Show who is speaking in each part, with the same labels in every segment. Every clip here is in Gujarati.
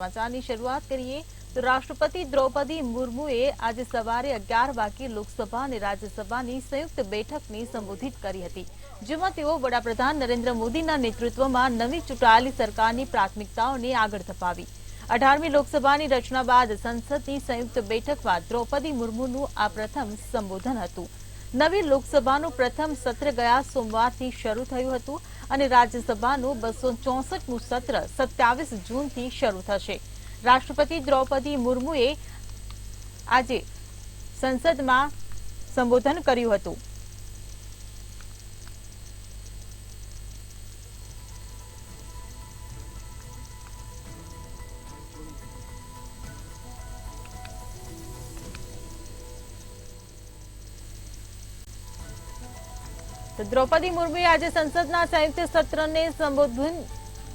Speaker 1: समाचारनी शुरुआत करिए तो राष्ट्रपति द्रौपदी मुर्मुए आज सवारे 11 वागे લોકસભા અને રાજ્યસભાની સંયુક્ત બેઠકને સંબોધિત કરી હતી, જેમાં તેઓ વડાપ્રધાન નરેન્દ્ર મોદીના નેતૃત્વમાં નવી ચૂંટાયેલી સરકારની પ્રાથમિકતાઓને આગળ ધપાવી। 18મી લોકસભાની રચના બાદ સંસદની સંયુક્ત બેઠકમાં દ્રૌપદી મુર્મુનું આ પ્રથમ સંબોધન હતું। નવી લોકસભાનું પ્રથમ સત્ર ગયા સોમવારથી શરૂ થયું હતું અને રાજ્યસભાનું 264મું સત્ર 27 જૂનથી શરૂ થશે। રાષ્ટ્રપતિ દ્રૌપદી મુર્મુએ આજે સંસદમાં સંબોધન કર્યું હતું। દ્રૌપદી મુર્મુએ આજે સંસદના સંયુક્ત સત્રને સંબોધન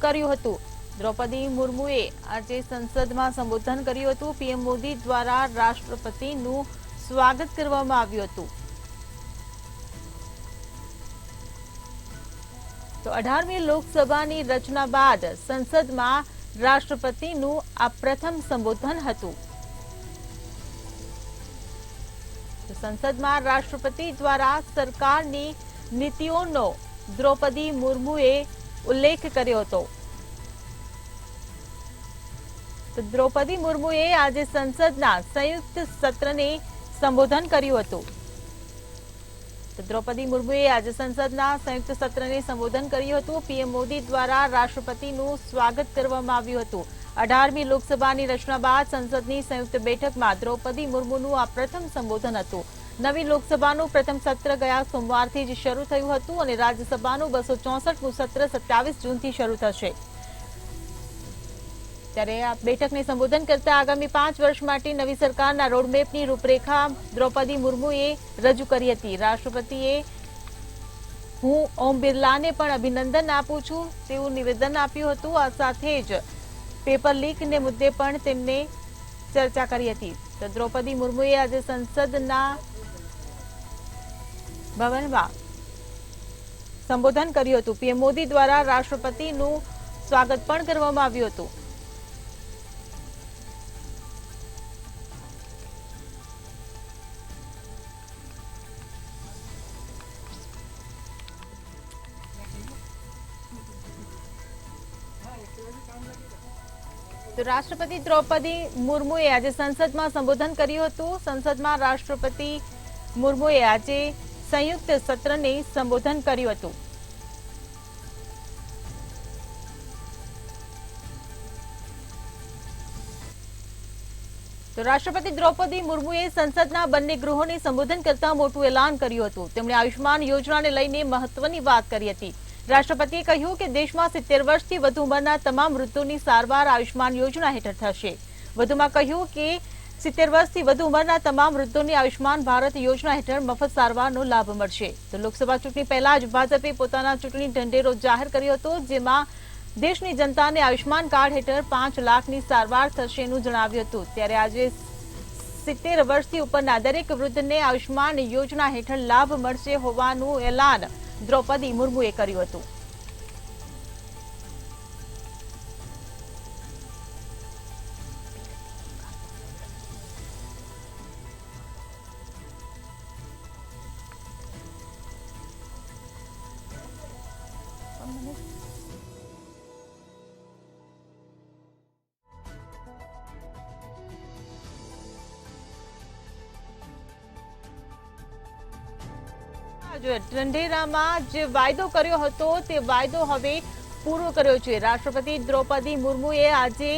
Speaker 1: કર્યું હતું। દ્રૌપદી મુર્મુએ આજે સંસદમાં સંબોધન કર્યું હતું। પીએમ મોદી દ્વારા રાષ્ટ્રપતિનું સ્વાગત કરવામાં આવ્યું હતું। તો 18મી લોકસભાની રચના બાદ સંસદમાં રાષ્ટ્રપતિનું આ પ્રથમ સંબોધન હતું। સંસદમાં રાષ્ટ્રપતિ દ્વારા સરકારની નીતિઓનો દ્રૌપદી મુર્મુએ ઉલ્લેખ કર્યો હતો। તો દ્રૌપદી મુર્મુએ આજે સંસદના સંયુક્ત સત્રને સંબોધન કર્યું હતું। તો દ્રૌપદી મુર્મુએ આજે સંસદના સંયુક્ત સત્રને સંબોધન કર્યું હતું। પીએમ મોદી દ્વારા રાષ્ટ્રપતિનું સ્વાગત કરવામાં આવ્યું હતું। 18મી લોકસભાની રચના બાદ સંસદની સંયુક્ત બેઠકમાં દ્રૌપદી મુર્મુનું આ પ્રથમ સંબોધન હતું। નવી લોકસભાનું પ્રથમ સત્ર ગયા સોમવારથી જ શરૂ થયું હતું અને રાજ્યસભાનું 264મું સત્ર 27 જૂનથી શરૂ થશે। ત્યારે આ બેઠકને સંબોધન કરતા આગામી 5 વર્ષ માટે નવી સરકારના રોડમેપની રૂપરેખા દ્રૌપદી મુર્મુએ રજૂ કરી હતી। રાષ્ટ્રપતિએ હું ઓમ બિરલાને પણ અભિનંદન આપું છું તેવું નિવેદન આપ્યું હતું। આ સાથે જ પેપર લીકને મુદ્દે પણ તેમને ચર્ચા કરી હતી। તો દ્રૌપદી મુર્મુએ આજે સંસદના ભવનમાં સંબોધન કર્યું હતું। પીએમ મોદી દ્વારા રાષ્ટ્રપતિનું સ્વાગત પણ કરવામાં આવ્યું હતું। તો રાષ્ટ્રપતિ દ્રૌપદી મુર્મુએ આજે સંસદમાં સંબોધન કર્યું હતું। સંસદમાં રાષ્ટ્રપતિ મુર્મુએ આજે સંયુક્ત સત્રને સંબોધન કર્યું હતું। તો રાષ્ટ્રપતિ દ્રૌપદી મુર્મુએ સંસદના બંને ગૃહોને સંબોધન કરતા મોટું એલાન કર્યું હતું। તેમણે આયુષ્માન યોજનાને લઈને મહત્વની વાત કરી હતી। રાષ્ટ્રપતિએ કહ્યું કે દેશમાં 70 વર્ષથી વધુ ઉંમરના તમામ વૃદ્ધોની સારવાર આયુષ્માન યોજના હેઠળ થશે। વધુમાં કહ્યું કે 70 વર્ષથી વધુ ઉંમરના તમામ વૃદ્ધોને આયુષ્માન ભારત યોજના હેઠળ મફત સારવારનો લાભ મળશે। તો લોકસભા ચૂંટણી પહેલા જ ભાજપે પોતાના ચૂંટણી ઢંઢેરો જાહેર કર્યો હતો, જેમાં દેશની જનતાને આયુષ્માન કાર્ડ હેઠળ 5 લાખની સારવાર થશેનું જણાવ્યું હતું। ત્યારે આજે 70 વર્ષથી ઉપરના દરેક વૃદ્ધને આયુષ્માન યોજના હેઠળ લાભ મળશે હોવાનું એલાન દ્રૌપદી મુર્મુએ કર્યું હતું। ઢંઢેરામાં જે વાયદો કર્યો હતો તે વાયદો હવે પૂરો કર્યો છે। રાષ્ટ્રપતિ દ્રૌપદી મુર્મુએ આજે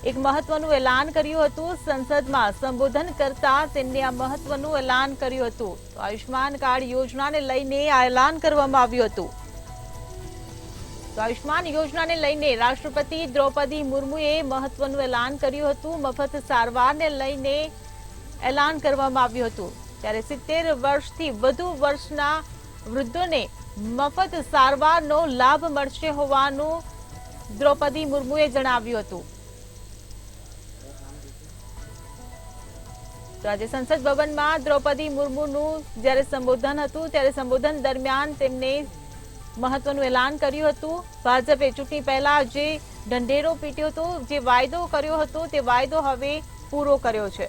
Speaker 1: એક મહત્વનું એલાન કર્યું હતું। સંસદમાં સંબોધન કરતા તેમણે આ મહત્વનું એલાન કર્યું હતું। તો આયુષ્માન કાર્ડ યોજનાને લઈને આ એલાન કરવામાં આવ્યું હતું। તો આયુષ્માન યોજનાને લઈને રાષ્ટ્રપતિ દ્રૌપદી મુર્મુએ મહત્વનું એલાન કર્યું હતું। મફત સારવારને લઈને એલાન કરવામાં આવ્યું હતું। ત્યારે 70 વર્ષથી વધુ વર્ષના વૃદ્ધોને મફત સારવારનો લાભ મળશે હોવાનું દ્રૌપદી મુર્મુએ જણાવ્યું હતું। તો આજે સંસદ ભવનમાં દ્રૌપદી મુર્મુનું જ્યારે સંબોધન હતું ત્યારે સંબોધન દરમિયાન તેમને મહત્વનું એલાન કર્યું હતું। ભાજપે ચૂંટણી પહેલા જે ઢંઢેરો પીટ્યો હતો। જે વાયદો કર્યો હતો તે વાયદો હવે પૂરો કર્યો છે।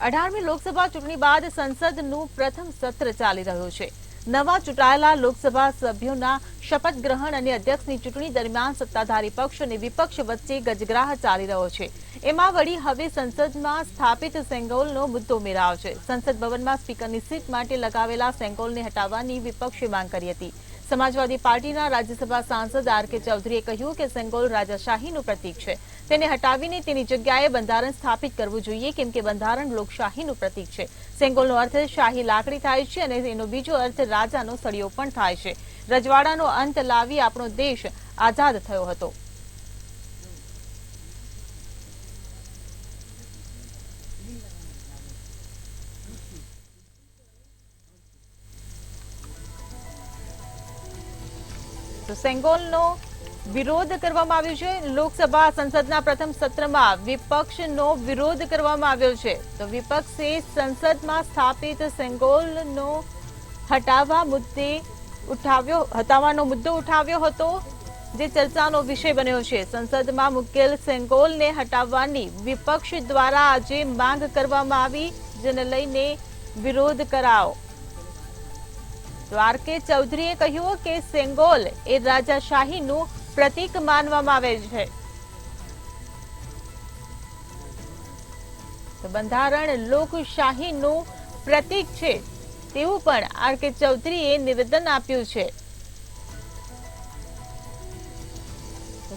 Speaker 1: 18મી લોકસભા ચૂંટણી બાદ સંસદનું પ્રથમ સત્ર ચાલી રહ્યું છે। નવા ચૂંટાયેલા લોકસભા સભ્યોના શપથ ગ્રહણ અને અધ્યક્ષની ચૂંટણી દરમિયાન સત્તાધારી પક્ષ અને વિપક્ષ વચ્ચે ગજગ્રાહ ચાલી રહ્યો છે। એમાં વળી હવે સંસદમાં સ્થાપિત સેંગોલનો મુદ્દો મેળવ્યો છે। સંસદ ભવનમાં સ્પીકરની સીટ માટે લગાવેલા સેંગોલને હટાવવાની વિપક્ષે માંગ કરી હતી। સમાજવાદી પાર્ટીના રાજ્યસભા સાંસદ આર.કે. ચૌધરીએ કહ્યું કે સેંગોલ રાજાશાહીનું પ્રતીક છે। તેને હટાવીને તેની જગ્યાએ બંધારણ સ્થાપિત કરવું જોઈએ, કેમ કે બંધારણ લોકશાહીનું પ્રતીક છે। સેંગોલનો અર્થ શાહી લાકડી થાય છે અને એનો બીજો અર્થ રાજાનો સળિયો પણ થાય છે। રજવાડાનો અંત લાવી આપણો દેશ આઝાદ થયો હતો। તો સેંગોલનો વિરોધ કરવામાં આવ્યો છે। લોકસભા સંસદના પ્રથમ સત્રમાં વિપક્ષનો વિરોધ કરવામાં આવ્યો છે। તો વિપક્ષે સંસદમાં સ્થાપિત સેંગોલનો હટાવવાનો મુદ્દો ઉઠાવ્યો હતો, જે ચર્ચાનો વિષય બન્યો છે। સંસદમાં મુકેલ સેંગોલને હટાવવાની વિપક્ષ દ્વારા આજે માંગ કરવામાં આવી, જેને લઈને વિરોધ કરાયો। તો આર.કે. ચૌધરીએ કહ્યું કે સેંગોલ એ રાજાશાહીનું પ્રતીક માનવામાં આવે છે। તો બંધારણ લોકશાહીનું પ્રતીક છે તેવું પણ આર.કે. ચૌધરીએ નિવેદન આપ્યું છે।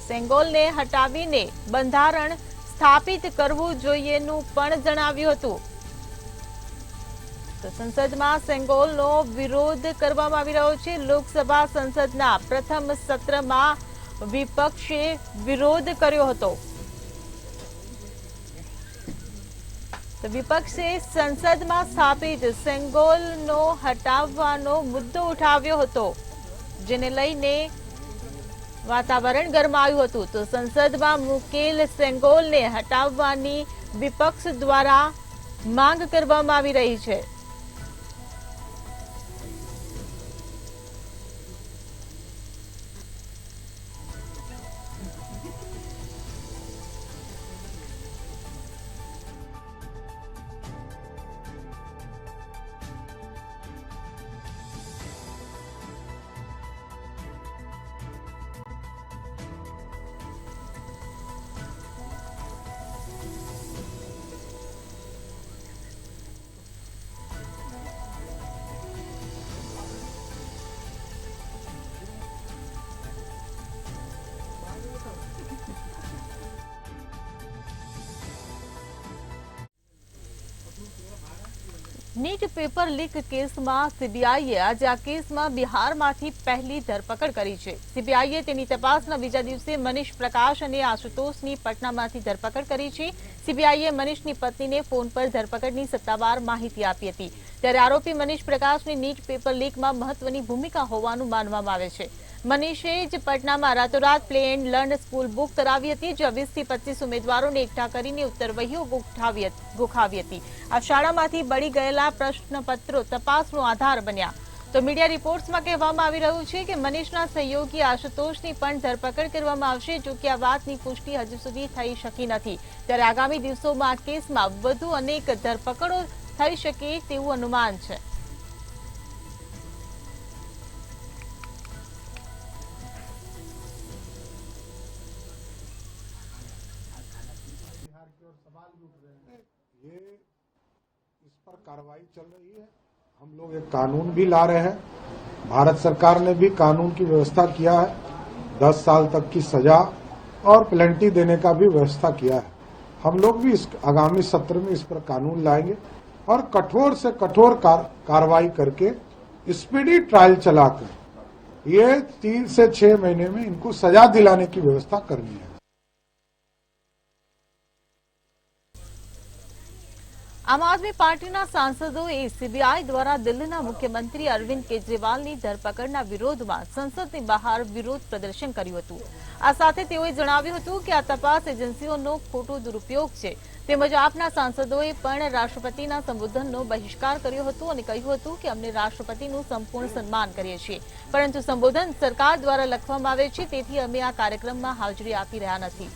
Speaker 1: સેંગોલને હટાવીને બંધારણ સ્થાપિત કરવું જોઈએનું પણ જણાવ્યું હતું। તો સંસદમાં સેંગોલનો વિરોધ કરવામાં આવી રહ્યો છે। લોકસભા સંસદના પ્રથમ સત્રમાં વિપક્ષે વિરોધ કર્યો હતો। તો વિપક્ષે સંસદમાં સ્થાપિત સેંગોલનો હટાવવાનો મુદ્દો ઉઠાવ્યો હતો, જેને લઈને વાતાવરણ ગરમાયું હતું। તો સંસદમાં મુકેલ સેંગોલને હટાવવાની વિપક્ષ દ્વારા માંગ કરવામાં આવી રહી છે। નીટ પેપર લીક કેસમાં સીબીઆઈએ આજે આ કેસમાં બિહારમાંથી પહેલી ધરપકડ કરી છે। સીબીઆઈએ તેની તપાસના બીજા દિવસે મનીષ પ્રકાશ અને આશુતોષની પટનામાંથી ધરપકડ કરી છે। સીબીઆઈએ મનીષની પત્નીને ફોન પર ધરપકડની સત્તાવાર માહિતી આપી હતી। ત્યારે આરોપી મનીષ પ્રકાશની નીટ પેપર લીકમાં મહત્વની ભૂમિકા હોવાનું માનવામાં આવે છે। મનીષે જ પટનામાં રાતોરાત play and learn school book કરાવી હતી, જ્યાં 20 થી 25 ઉમેદવારોને એકઠા કરીને ઉત્તરવહીઓ ગોખાવી હતી। આ શાળામાંથી બળી ગયેલા પ્રશ્નપત્રો તપાસનો આધાર બન્યા। તો મીડિયા રિપોર્ટ્સમાં કહેવામાં આવી રહ્યું છે કે મનીષના સહયોગી આશુતોષની પણ ધરપકડ કરવામાં આવશે, જો કે આ વાતની પુષ્ટિ હજુ સુધી થઈ શકી નથી। ત્યારે આગામી દિવસોમાં આ કેસમાં વધુ અનેક ધરપકડો થઈ શકે તેવું અનુમાન છે।
Speaker 2: ये इस पर कार्रवाई चल रही है। हम लोग एक कानून भी ला रहे हैं। भारत सरकार ने भी कानून की व्यवस्था किया है। 10 साल तक की सजा और पेनल्टी देने का भी व्यवस्था किया है। हम लोग भी इस आगामी सत्र में इस पर कानून लाएंगे और कठोर से कठोर कार्रवाई करके स्पीडी ट्रायल चलाकर ये 3 से 6 महीने में इनको सजा दिलाने की व्यवस्था करनी है।
Speaker 1: આમ આદમી પાર્ટીના સાંસદોએ સીબીઆઈ દ્વારા દિલ્હીના મુખ્યમંત્રી અરવિંદ કેજરીવાલની ધરપકડના વિરોધમાં સંસદની બહાર વિરોધ પ્રદર્શન કર્યું હતું। આ સાથે તેઓએ જણાવ્યું હતું કે આ તપાસ એજન્સીઓનો ખોટો દુરુપયોગ છે। તેમજ આપના સાંસદોએ પણ રાષ્ટ્રપતિના સંબોધનનો બહિષ્કાર કર્યો હતો અને કહ્યું હતું કે અમને રાષ્ટ્રપતિનું સંપૂર્ણ સન્માન કરીએ છીએ, પરંતુ સંબોધન સરકાર દ્વારા લખવામાં આવે છે, તેથી અમે આ કાર્યક્રમમાં હાજરી આપી રહ્યા નથી।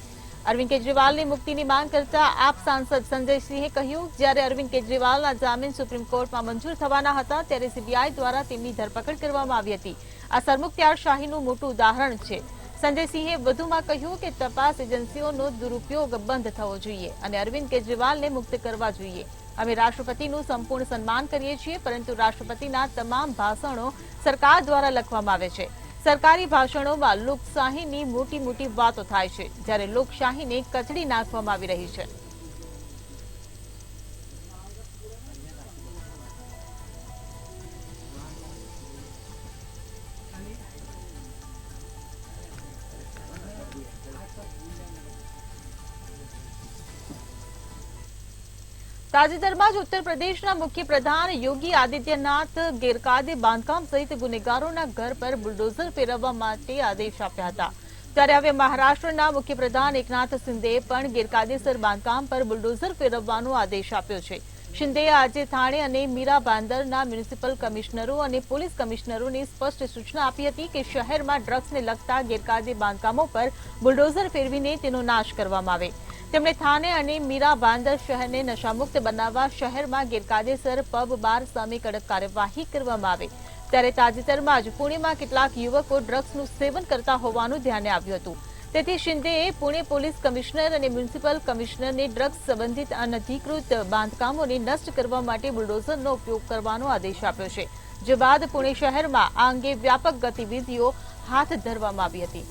Speaker 1: અરવિંદ કેજરીવાલની મુક્તિની માંગ કરતા આપ સાંસદ સંજયસિંહે કહ્યું, જ્યારે અરવિંદ કેજરીવાલના જામીન સુપ્રીમ કોર્ટમાં મંજૂર થવાના હતા ત્યારે સીબીઆઈ દ્વારા તેમની ધરપકડ કરવામાં આવી હતી। આ સરમુખત્યારશાહીનું મોટું ઉદાહરણ છે। સંજયસિંહે વધુમાં કહ્યું કે તપાસ એજન્સીઓનો દુરુપયોગ બંધ થવો જોઈએ અને અરવિંદ કેજરીવાલને મુક્ત કરવા જોઈએ। અમે રાષ્ટ્રપતિનું સંપૂર્ણ સન્માન કરીએ છીએ, પરંતુ રાષ્ટ્રપતિના તમામ ભાષણો સરકાર દ્વારા લખવામાં આવે છે। સરકારી ભાષણોમાં લોકશાહીની મોટી મોટી વાતો થાય છે, જ્યારે લોકશાહીને કચડી નાખવામાં આવી રહી છે। તાજેતરમાં જ ઉત્તર પ્રદેશના મુખ્યપ્રધાન યોગી આદિત્યનાથ ગેરકાયદે બાંધકામ સહિત ગુનેગારોના ઘર પર બુલડોઝર ફેરવવા માટે આદેશ આપ્યા હતા, ત્યારે હવે મહારાષ્ટ્રના મુખ્યપ્રધાન એકનાથ શિંદેએ પણ ગેરકાયદેસર બાંધકામ પર બુલડોઝર ફેરવવાનો આદેશ આપ્યો છે। શિંદેએ આજે થાણે અને મીરા ભાંદરના મ્યુનિસિપલ કમિશનરો અને પોલીસ કમિશનરોને સ્પષ્ટ સૂચના આપી હતી કે શહેરમાં ડ્રગ્સને લગતા ગેરકાયદે બાંધકામો પર બુલડોઝર ફેરવીને તેનો નાશ કરવામાં આવે। તેમણે થાને અને મીરા ભાંદર શહેરને નશામુક્ત બનાવવા શહેરમાં ગેરકાયદેસર પબ બાર સામે કડક કાર્યવાહી કરવામાં આવે। ત્યારે તાજેતરમાં જ પુણેમાં કેટલાક યુવકો ડ્રગ્સનું સેવન કરતા હોવાનું ધ્યાને આવ્યું હતું, તેથી શિંદેએ પુણે પોલીસ કમિશનર અને મ્યુનિસિપલ કમિશનરને ડ્રગ્સ સંબંધિત અનધિકૃત બાંધકામોને નષ્ટ કરવા માટે બુલડોઝરનો ઉપયોગ કરવાનો આદેશ આપ્યો છે, જે બાદ પુણે શહેરમાં આ અંગે વ્યાપક ગતિવિધિઓ હાથ ધરવામાં આવી હતી।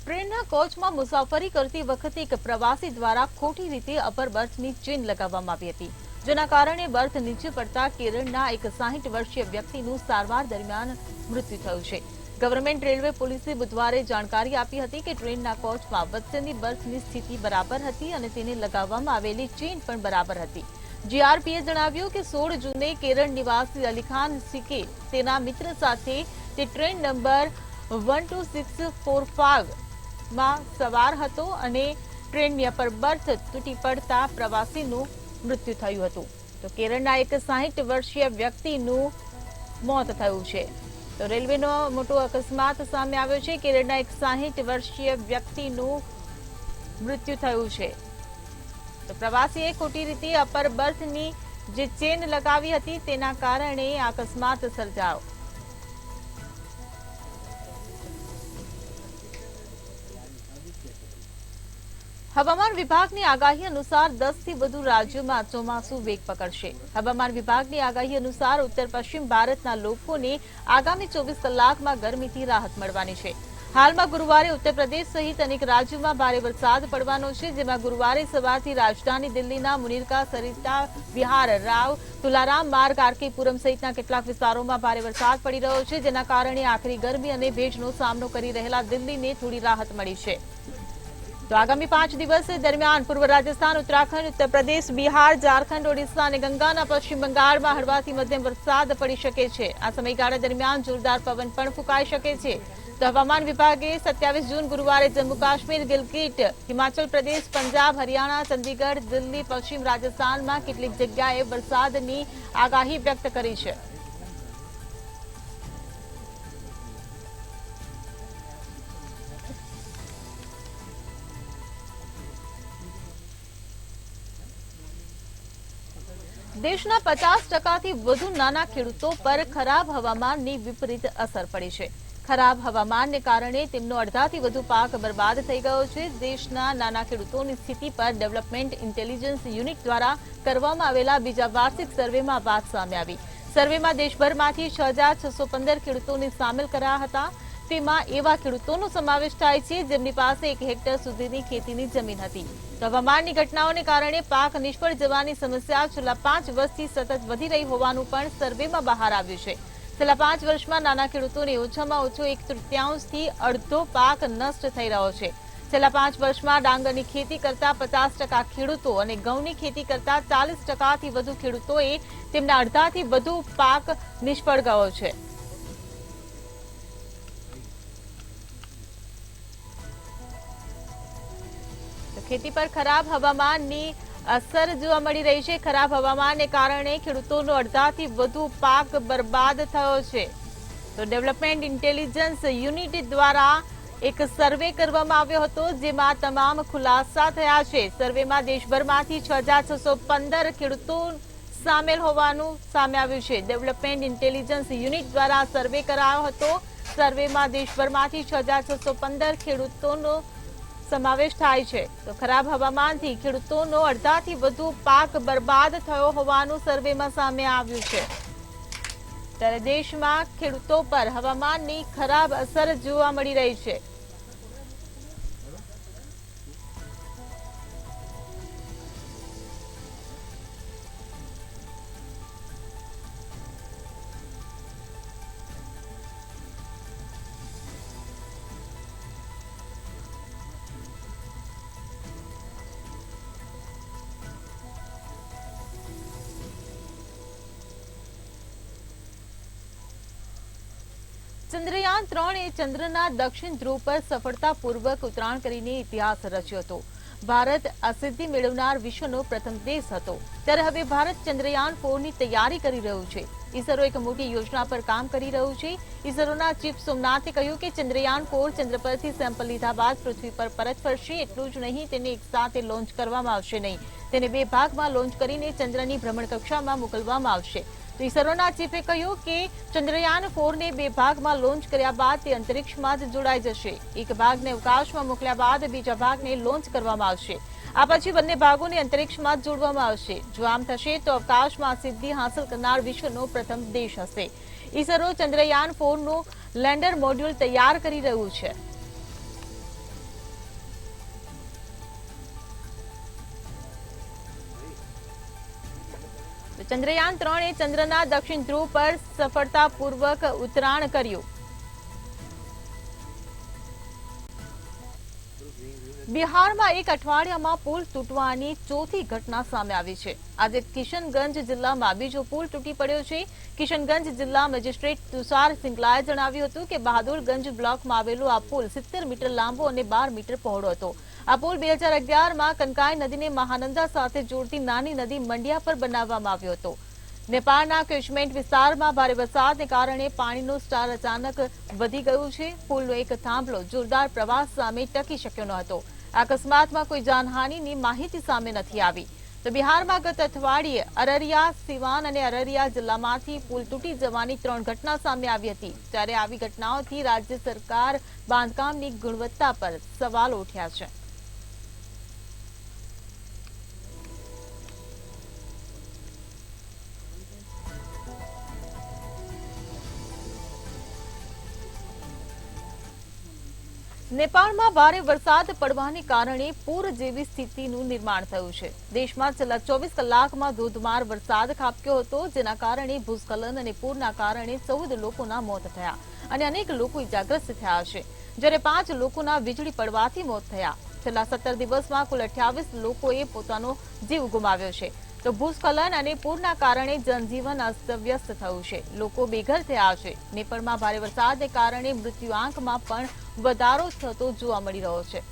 Speaker 1: ટ્રેનના કોચમાં મુસાફરી કરતી વખતે એક પ્રવાસી દ્વારા ખોટી રીતે અપર બર્થની ચેઇન લગાવવામાં આવી હતી, જેના કારણે બર્થ નીચે પડતા કેરળના એક 60 વર્ષીય વ્યક્તિનું સારવાર દરમિયાન મૃત્યુ થયું છે। ગવર્નમેન્ટ રેલવે પોલીસે બુધવારે જાણકારી આપી હતી કે ટ્રેનના કોચમાં વચ્ચેની બર્થની સ્થિતિ બરાબર હતી અને તેને લગાવવામાં આવેલી ચેઇન પણ બરાબર હતી। જીઆરપીએ જણાવ્યું કે 16 જૂને કેરળ નિવાસી અલીખાન શીખે તેના મિત્ર સાથે તે ટ્રેન નંબર 12645 માં સવાર હતો અને ટ્રેનની અપર બર્થ તૂટી પડતા પ્રવાસીનું મૃત્યુ થયું હતું। તો કેરળના એક 60 વર્ષીય વ્યક્તિનું મોત થયું છે। તો રેલવેનો મોટો અકસ્માત સામે આવ્યો છે। કેરળના એક 60 વર્ષીય વ્યક્તિનું મૃત્યુ થયું છે। તો પ્રવાસીએ ખોટી રીતે અપર બર્થની જે ચેન લગાવી હતી તેના કારણે આ અકસ્માત સર્જાયો। હવામાન વિભાગની આગાહી અનુસાર 10 થી વધુ રાજ્યોમાં ચોમાસું વેગ પકડશે। હવામાન વિભાગની આગાહી અનુસાર ઉત્તર પશ્ચિમ ભારતના લોકોને આગામી 24 કલાકમાં ગરમીથી રાહત મળવાની છે। હાલમાં ગુરુવારે ઉત્તર પ્રદેશ સહિત અનેક રાજ્યોમાં ભારે વરસાદ પડવાનો છે, જેમાં ગુરુવારે સવારથી રાજધાની દિલ્હીના મુનિરકા, સરિતા વિહાર, રાવ, તુલારામ માર્ગ, આરકેપુરમ સહિતના કેટલાક વિસ્તારોમાં ભારે વરસાદ પડી રહ્યો છે, જેના કારણે આકરી ગરમી અને ભેજનો સામનો કરી રહેલા દિલ્હીને થોડી રાહત મળી છે। તો આગામી 5 દિવસ દરમિયાન પૂર્વ રાજસ્થાન, ઉત્તરાખંડ, ઉત્તર પ્રદેશ, બિહાર, ઝારખંડ, ઓડિશા અને ગંગાના પશ્ચિમ બંગાળમાં હળવાથી મધ્યમ વરસાદ પડી શકે છે। આ સમયગાળા દરમિયાન જોરદાર પવન પણ ફૂંકાઈ શકે છે। તો હવામાન વિભાગે 27 જૂન ગુરુવારે જમ્મુ કાશ્મીર, ગિલગિટ, હિમાચલ પ્રદેશ, પંજાબ, હરિયાણા, ચંદીગઢ, દિલ્હી, પશ્ચિમ રાજસ્થાનમાં કેટલીક જગ્યાએ વરસાદની આગાહી વ્યક્ત કરી છે। દેશના 50% થી વધુ નાના ખેડૂતો પર ખરાબ હવામાનની વિપરીત અસર પડી છે। ખરાબ હવામાનને કારણે તેમનો અડધાથી વધુ પાક બરબાદ થઈ ગયો છે. દેશના નાના ખેડૂતોની સ્થિતિ પર ડેવલપમેન્ટ ઇન્ટેલિજન્સ યુનિટ દ્વારા કરવામાં આવેલા બીજા વાર્ષિક સર્વેમાં વાત સામે આવી. સર્વેમાં દેશભરમાંથી 6,615 ખેડૂતોને સામેલ કરાયા હતા. તેમાં એવા ખેડૂતોનો સમાવેશ થાય છે જેમની પાસે 1 હેક્ટર સુધીની ખેતીની જમીન હતી. હવામાનની ઘટનાઓને કારણે પાક નિષ્ફળ જવાની સમસ્યા છેલ્લા 5 વર્ષથી સતત વધી રહી હોવાનું પણ સર્વેમાં બહાર આવ્યું છે. છેલ્લા 5 વર્ષમાં નાના ખેડૂતોને ઓછામાં ઓછો 1/3થી અડધો પાક નષ્ટ થઈ રહ્યો છે. છેલ્લા 5 વર્ષમાં ડાંગરની ખેતી કરતા 50% ખેડૂતો અને ઘઉંની ખેતી કરતા 40%થી વધુ ખેડૂતોએ તેમના અડધાથી વધુ પાક નિષ્ફળ ગયો છે. ખેતી પર ખરાબ હવામાનની અસર જોવા મળી રહી છે. ખરાબ હવામાનને કારણે ખેડૂતોનો અડધાથી વધુ પાક બરબાદ થયો છે. તો ડેવલપમેન્ટ ઇન્ટેલિજન્સ યુનિટ દ્વારા એક સર્વે કરવામાં આવ્યો હતો જેમાં તમામ ખુલાસા થયા છે. સર્વેમાં દેશભરમાંથી 6,615 ખેડૂતો સામેલ હોવાનું સામે આવ્યું છે. ડેવલપમેન્ટ ઇન્ટેલિજન્સ યુનિટ દ્વારા સર્વે કરાયો હતો. સર્વેમાં દેશભરમાંથી 6,615 ખેડૂતોનો સમાવેશ થાય છે. તો ખરાબ હવામાનથી ખેડૂતોનો અડધાથી વધુ પાક બરબાદ થયો હોવાનું સર્વેમાં સામે આવ્યું છે. ત્યારે દેશમાં ખેડૂતો પર હવામાનની ખરાબ અસર જોવા મળી રહી છે. ચંદ્રયાન 3 એ ચંદ્રના દક્ષિણ ધ્રુવ પર સફળતાપૂર્વક ઉતરાણ કરીને ઇતિહાસ રચ્યો હતો. ભારત આ સિદ્ધિ મેળવનાર વિશ્વનો પ્રથમ દેશ હતો. ત્યારે હવે ભારત ચંદ્રયાન 4ની તૈયારી કરી રહ્યું છે. ઇસરો એક મોટી યોજના પર કામ કરી રહ્યું છે. ઇસરોના ચીફ સોમનાથે કહ્યું કે ચંદ્રયાન 4 ચંદ્ર પરથી સેમ્પલ લીધા બાદ પૃથ્વી પર પરત ફરશે. એટલું જ નહીં, તેને એક સાથે લોન્ચ કરવામાં આવશે નહીં. તેને 2 ભાગમાં લોન્ચ કરીને ચંદ્રની ભ્રમણકક્ષામાં મોકલવામાં આવશે. તો ઇસરોના ચીફે કહ્યું કે ચંદ્રયાન 4ને 2 ભાગમાં લોન્ચ કર્યા બાદ તે અંતરિક્ષમાં જ જોડાઈ જશે. એક ભાગને અવકાશમાં મોકલ્યા બાદ બીજા ભાગને લોન્ચ કરવામાં આવશે. આ પછી બંને ભાગોને અંતરિક્ષમાં જોડવામાં આવશે. જો આમ થશે તો અવકાશમાં સિદ્ધિ હાંસલ કરનાર વિશ્વનો પ્રથમ દેશ હશે. ઇસરો ચંદ્રયાન 4નું લેન્ડર મોડ્યુલ તૈયાર કરી રહ્યું છે. ચંદ્રયાન 3 એ ચંદ્રના દક્ષિણ ધ્રુવ પર સફળતાપૂર્વક ઉતરાણ કર્યું. બિહારમાં એક અઠવાડિયામાં પુલ તૂટવાની ચોથી ઘટના સામે આવી છે. આજે કિશનગંજ જિલ્લામાં બીજો પુલ તૂટી પડ્યો છે. કિશનગંજ જિલ્લા મેજિસ્ટ્રેટ તુષાર સિંગલાએ જણાવ્યું હતું કે બહાદુરગંજ બ્લોકમાં આવેલો આ પુલ 70 મીટર લાંબો અને 12 મીટર પહોળો હતો. આ પુલ 2011માં કનકાઈ નદીને મહાનંદા સાથે જોડતી નાની નદી મંડિયા પર બનાવવામાં આવ્યો હતો. નેપાળના કેચમેન્ટ વિસ્તારમાં ભારે વરસાદને કારણે પાણીનું સ્તર અચાનક વધી ગયું છે. પુલનો એક થાંભલો જોરદાર પ્રવાહ સામે ટકી શક્યો ન હતો. અકસ્માતમાં કોઈ જાનહાનિની માહિતી સામે નથી આવી. તો બિહારમાં ગત અઠવાડિયે અરરિયા, સિવાન અને અરરિયા જિલ્લામાંથી પુલ તૂટી જવાની 3 ઘટના સામે આવી હતી. ત્યારે આવી ઘટનાઓથી રાજ્ય સરકાર બાંધકામની ગુણવત્તા પર સવાલ ઉઠ્યા છે. નેપાળમાં ભારે વરસાદ પડવાને કારણે પૂર જેવી સ્થિતિનું નિર્માણ થયું છે. દેશમાં છેલ્લા 24 કલાકમાં ધોધમાર વરસાદ ખાબક્યો હતો, જેના કારણે ભૂસ્ખલન અને પૂરના કારણે 14 લોકોના મોત થયા અને અનેક લોકો ઇજાગ્રસ્ત થયા છે. જ્યારે 5 લોકોના વીજળી પડવાથી મોત થયા. છેલ્લા 17 દિવસમાં કુલ 28 લોકોએ પોતાનો જીવ ગુમાવ્યો છે. તો ભૂસ્ખલન અને પૂરના કારણે જનજીવન અસ્તવ્યસ્ત થયું છે. લોકો બેઘર થયા છે. નેપાળમાં ભારે વરસાદને કારણે મૃત્યુઆંકમાં પણ વધારો થતો જોવા મળી રહ્યો છે.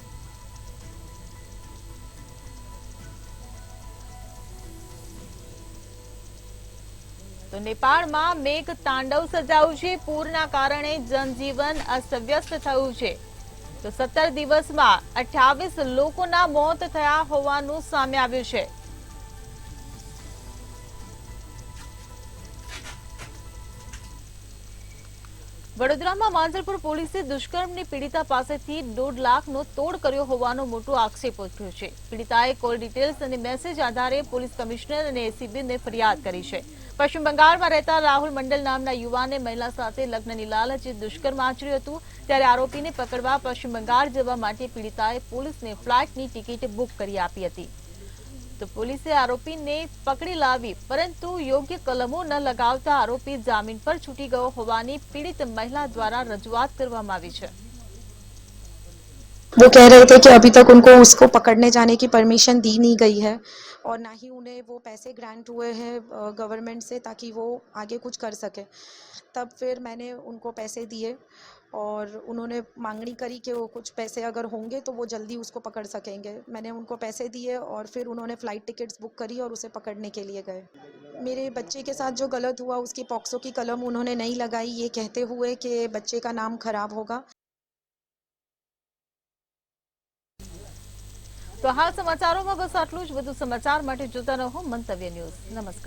Speaker 1: તો નેપાળમાં મેઘ તાંડવ સર્જાયું છે. પૂરના કારણે જનજીવન અસ્તવ્યસ્ત થયું છે. તો 17 દિવસમાં 28 લોકોના મોત થયા હોવાનું સામે આવ્યું છે. વડોદરામાં માંજલપુર પોલીસે દુષ્કર્મની પીડિતા પાસેથી 1.5 લાખનો તોડ કર્યો હોવાનો મોટો આક્ષેપ ઉઠ્યો છે. પીડિતાએ કોલ ડિટેલ્સ અને મેસેજ આધારે પોલીસ કમિશનર અને એસીબીને ફરિયાદ કરી છે. પશ્ચિમ બંગાળમાં રહેતા રાહુલ મંડલ નામના યુવાને મહિલા સાથે લગ્નની લાલચે દુષ્કર્મ આચર્યું હતું. ત્યારે આરોપીને પકડવા પશ્ચિમ બંગાળ જવા માટે પીડિતાએ પોલીસને ફ્લાઇટની ટિકિટ બુક કરી આપી હતી. તો પોલીસે આરોપીને પકડી લાવી, પરંતુ યોગ્ય કલમો ન લગાવતા આરોપી જામીન પર છૂટી ગયો હોવાની પીડિત મહિલા દ્વારા રજૂઆત કરવામાં આવી છે.
Speaker 3: वो कह रहे थे कि अभी तक उनको उसको पकड़ने जाने की परमिशन दी नहीं गई है और ना ही उन्हें वो पैसे ग्रांट हुए हैं गवर्नमेंट से ताकि वो आगे कुछ कर सके. तब फिर मैंने उनको पैसे दिए और उन्होंने मांगनी करी कि वो कुछ पैसे अगर होंगे तो वो जल्दी उसको पकड़ सकेंगे. मैंने उनको पैसे दिए और फिर उन्होंने फ़्लाइट टिकट्स बुक करी और उसे पकड़ने के लिए गए. मेरे बच्चे के साथ जो गलत हुआ उसकी पॉक्सो की कलम उन्होंने नहीं लगाई, ये कहते हुए कि बच्चे का नाम खराब होगा.
Speaker 1: તો હાલ સમાચારોમાં બસ આટલું જ. વધુ સમાચાર માટે જોતા રહો મંતવ્ય ન્યૂઝ. નમસ્કાર.